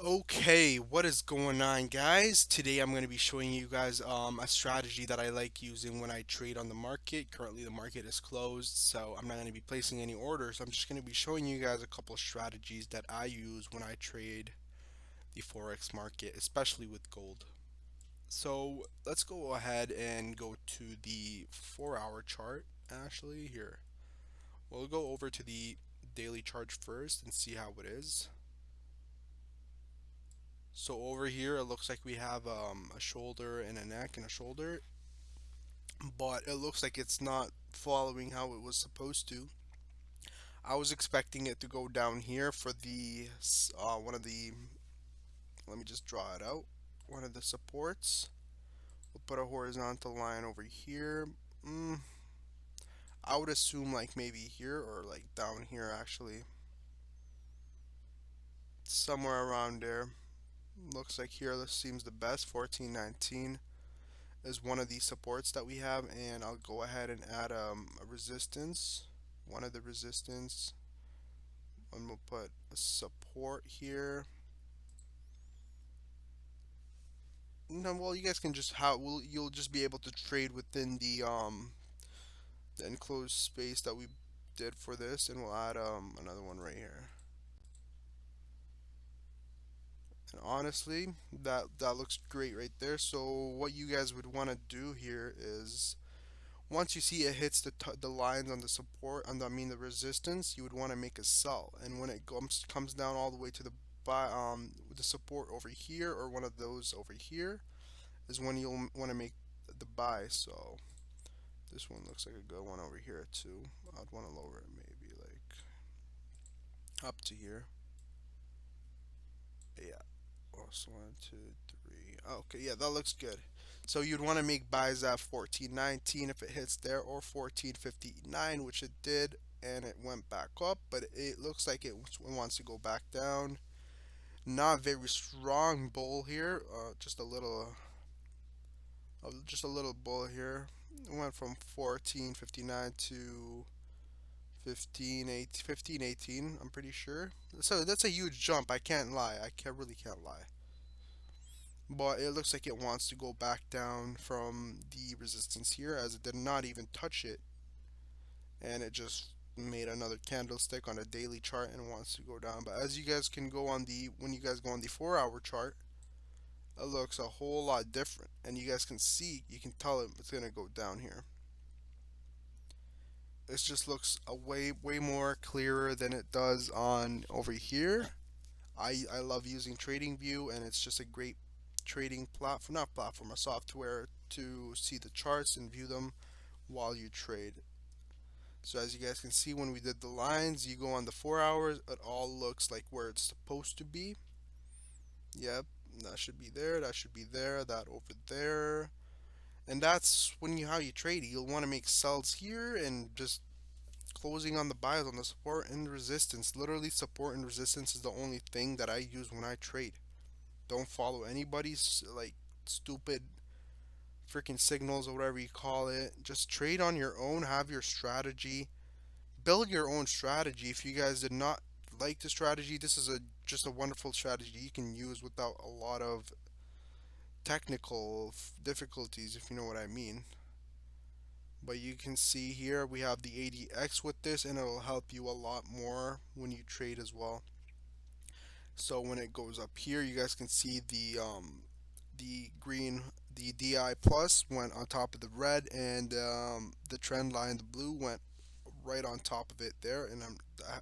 Okay, what is going on, guys? Today I'm going to be showing you guys a strategy that I like using when I trade on the market. Currently the market is closed, so I'm not going to be placing any orders. I'm just going to be showing you guys a couple of strategies that I use when I trade the Forex market, especially with gold. So let's go ahead and go to the 4 hour chart. Actually, here we'll go over to the daily chart first and see how it is. So over here, it looks like we have a shoulder and a neck and a shoulder, but it looks like it's not following how it was supposed to. I was expecting it to go down here for the one of the. Let me just draw it out. One of the supports. We'll put a horizontal line over here. Mm, I would assume like maybe here or like down here actually, somewhere around there. Looks like here this seems the best. 1419 is one of the supports that we have, and I'll go ahead and add a resistance, one of the resistance, and we'll put a support here. No, well, you guys can just you'll just be able to trade within the enclosed space that we did for this, and we'll add another one right here. And honestly, that looks great right there. So what you guys would want to do here is once you see it hits the lines on the support, I mean the resistance, you would want to make a sell. And when it comes down all the way to the buy, the support over here or one of those over here is when you'll want to make the buy. So this one looks like a good one over here too. I'd want to lower it maybe like up to here. Yeah. Oh, so one, two, three. Okay, yeah, that looks good. So you'd want to make buys at 14.19 if it hits there, or 14.59, which it did, and it went back up, but it looks like it wants to go back down. Not very strong bull here, just a little bull here. It went from 14.59 to 15.18. I'm pretty sure. So that's a huge jump. I can't lie. Can't lie. But it looks like it wants to go back down from the resistance here, as it did not even touch it, and it just made another candlestick on a daily chart and wants to go down. But as you guys can go on the when you guys go on the 4 hour chart, it looks a whole lot different, and you guys can see, you can tell it's gonna go down here. It just looks a way more clearer than it does on over here. I love using TradingView, and it's just a great trading platform, not platform, a software to see the charts and view them while you trade. So as you guys can see, when we did the lines, you go on the 4 hours, it all looks like where it's supposed to be. Yep, that should be there, that should be there, that over there. And that's when you how you trade. You'll want to make sells here and just closing on the buys on the support and resistance. Literally, support and resistance is the only thing that I use when I trade. Don't follow anybody's like stupid freaking signals or whatever you call it. Just trade on your own, have your strategy, build your own strategy. If you guys did not like the strategy, this is a just a wonderful strategy you can use without a lot of technical difficulties, if you know what I mean. But you can see here we have the ADX with this, and it'll help you a lot more when you trade as well. So when it goes up here, you guys can see the green, the DI plus went on top of the red, and the trend line, the blue, went right on top of it there. And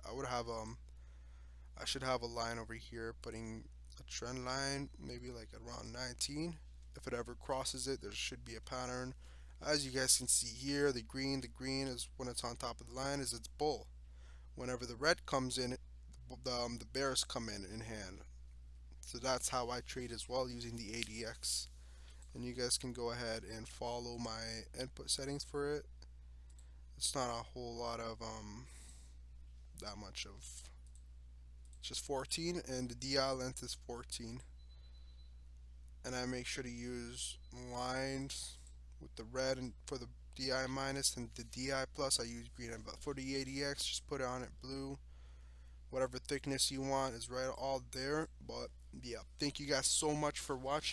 I would have I should have a line over here putting a trend line maybe like around 19. If it ever crosses it, there should be a pattern. As you guys can see here, the green is when it's on top of the line is its bull. Whenever the red comes in, the bears come in hand. So that's how I trade as well, using the ADX. And you guys can go ahead and follow my input settings for it. It's not a whole lot of that much of, just 14, and the DI length is 14. And I make sure to use lines with the red and for the DI minus, and the DI plus I use green. But for the ADX, just put on it blue. Whatever thickness you want is right all there. But Yeah. Thank you guys so much for watching.